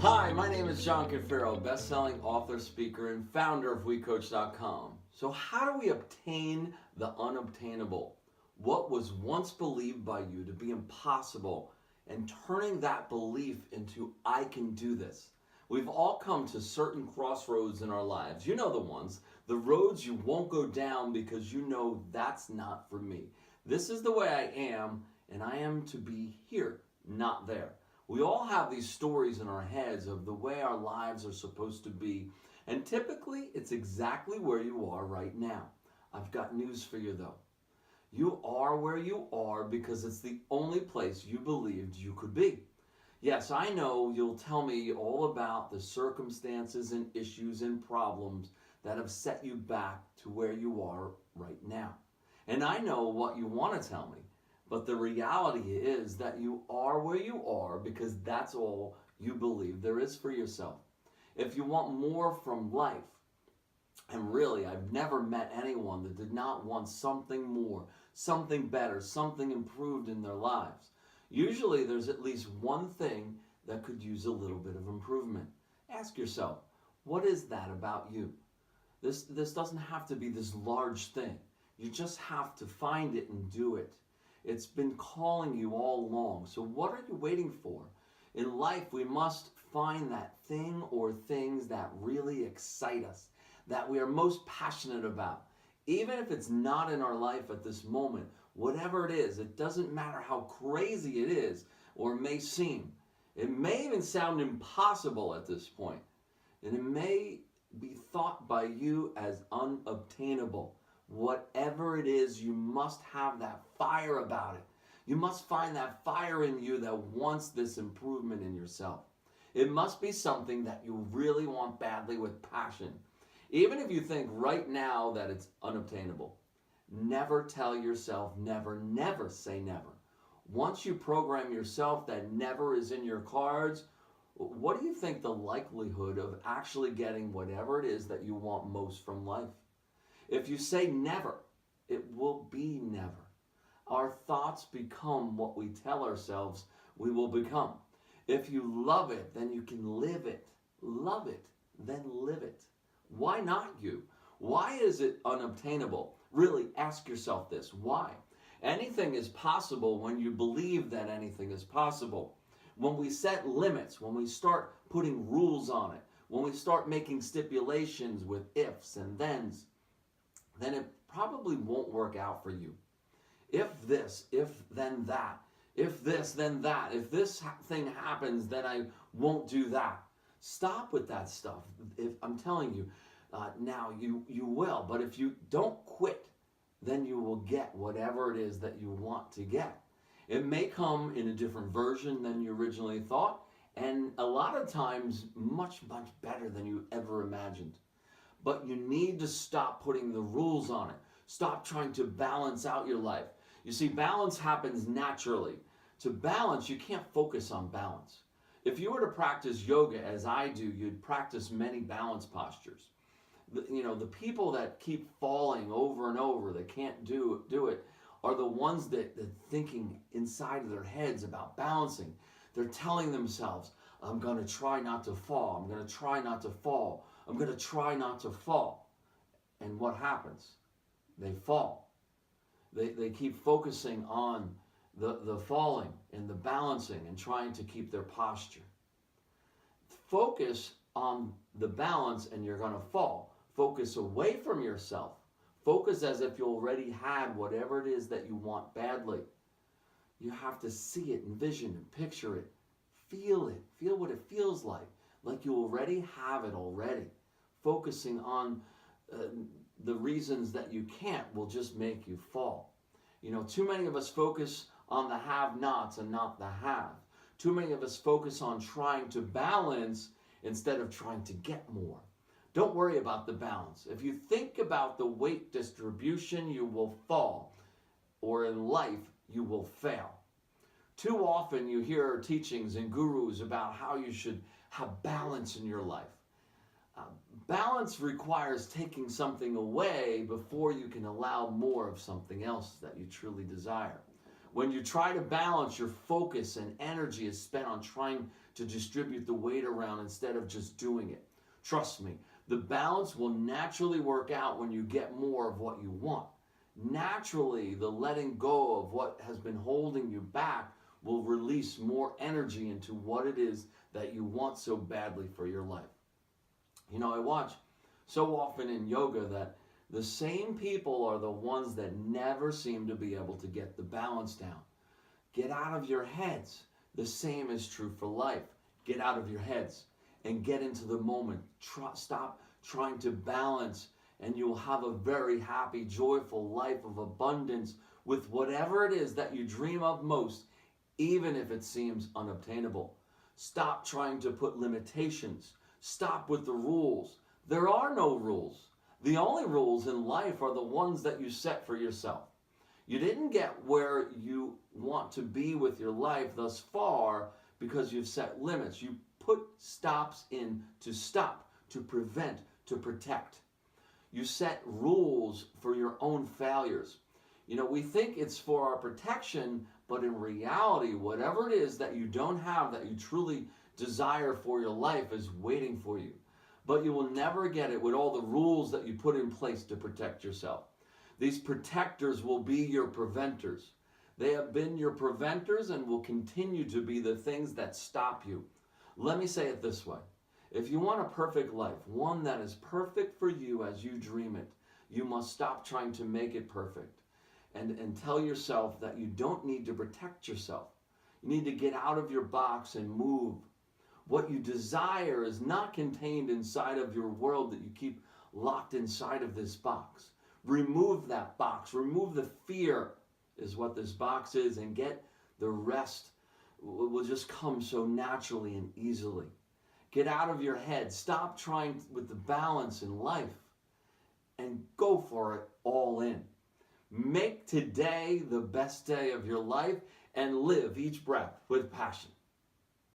Hi, my name is John Cafiero, best-selling author, speaker, and founder of WeCoach.com. So how do we obtain the unobtainable? What was once believed by you to be impossible, and turning that belief into I can do this. We've all come to certain crossroads in our lives. You know the ones, the roads you won't go down because you know that's not for me. This is the way I am, and I am to be here, not there. We all have these stories in our heads of the way our lives are supposed to be, and typically it's exactly where you are right now. I've got news for you though. You are where you are because it's the only place you believed you could be. Yes, I know you'll tell me all about the circumstances and issues and problems that have set you back to where you are right now. And I know what you want to tell me. But the reality is that you are where you are because that's all you believe there is for yourself. If you want more from life, and really I've never met anyone that did not want something more, something better, something improved in their lives. Usually there's at least one thing that could use a little bit of improvement. Ask yourself, what is that about you? This doesn't have to be this large thing. You just have to find it and do it. It's been calling you all along. So what are you waiting for? In life, we must find that thing or things that really excite us, that we are most passionate about. Even if it's not in our life at this moment, whatever it is, it doesn't matter how crazy it is or may seem. It may even sound impossible at this point, and it may be thought by you as unobtainable. Whatever it is, you must have that fire about it. You must find that fire in you that wants this improvement in yourself. It must be something that you really want badly with passion. Even if you think right now that it's unobtainable, never tell yourself never, never say never. Once you program yourself that never is in your cards, what do you think the likelihood of actually getting whatever it is that you want most from life? If you say never, it will be never. Our thoughts become what we tell ourselves we will become. If you love it, then you can live it. Love it, then live it. Why not you? Why is it unobtainable? Really ask yourself this. Why? Anything is possible when you believe that anything is possible. When we set limits, when we start putting rules on it, when we start making stipulations with ifs and thens, then it probably won't work out for you. If this, if then that. If this, then that. If this thing happens, then I won't do that. Stop with that stuff. If I'm telling you, now you will. But if you don't quit, then you will get whatever it is that you want to get. It may come in a different version than you originally thought, and a lot of times much, much better than you ever imagined. But you need to stop putting the rules on it. Stop trying to balance out your life. You see, balance happens naturally. To balance, you can't focus on balance. If you were to practice yoga as I do, you'd practice many balance postures. The people that keep falling over and over, that can't do it, are the ones that thinking inside of their heads about balancing. They're telling themselves, I'm going to try not to fall. I'm going to try not to fall. I'm going to try not to fall. And what happens? They fall. They keep focusing on the falling and the balancing and trying to keep their posture. Focus on the balance and you're going to fall. Focus away from yourself. Focus as if you already had whatever it is that you want badly. You have to see it, envision it, picture it, feel it, feel what it feels like you already have it already. Focusing on the reasons that you can't will just make you fall. Too many of us focus on the have-nots and not the have. Too many of us focus on trying to balance instead of trying to get more. Don't worry about the balance. If you think about the weight distribution, you will fall. Or in life, you will fail. Too often you hear teachings and gurus about how you should have balance in your life. Balance requires taking something away before you can allow more of something else that you truly desire. When you try to balance, your focus and energy is spent on trying to distribute the weight around instead of just doing it. Trust me, the balance will naturally work out when you get more of what you want. Naturally, the letting go of what has been holding you back will release more energy into what it is that you want so badly for your life. You know, I watch so often in yoga that the same people are the ones that never seem to be able to get the balance down. Get out of your heads. The same is true for life. Get out of your heads and get into the moment. Stop trying to balance, and you'll have a very happy, joyful life of abundance with whatever it is that you dream of most, even if it seems unobtainable. Stop trying to put limitations. Stop with the rules. There are no rules. The only rules in life are the ones that you set for yourself. You didn't get where you want to be with your life thus far because you've set limits. You put stops in to stop, to prevent, to protect. You set rules for your own failures. You know, we think it's for our protection, but in reality, whatever it is that you don't have that you truly desire for your life is waiting for you. But you will never get it with all the rules that you put in place to protect yourself. These protectors will be your preventers. They have been your preventers and will continue to be the things that stop you. Let me say it this way. If you want a perfect life, one that is perfect for you as you dream it, you must stop trying to make it perfect and tell yourself that you don't need to protect yourself. You need to get out of your box and move. What you desire is not contained inside of your world that you keep locked inside of this box. Remove that box. Remove the fear is what this box is, and get the rest will just come so naturally and easily. Get out of your head. Stop trying with the balance in life and go for it all in. Make today the best day of your life and live each breath with passion.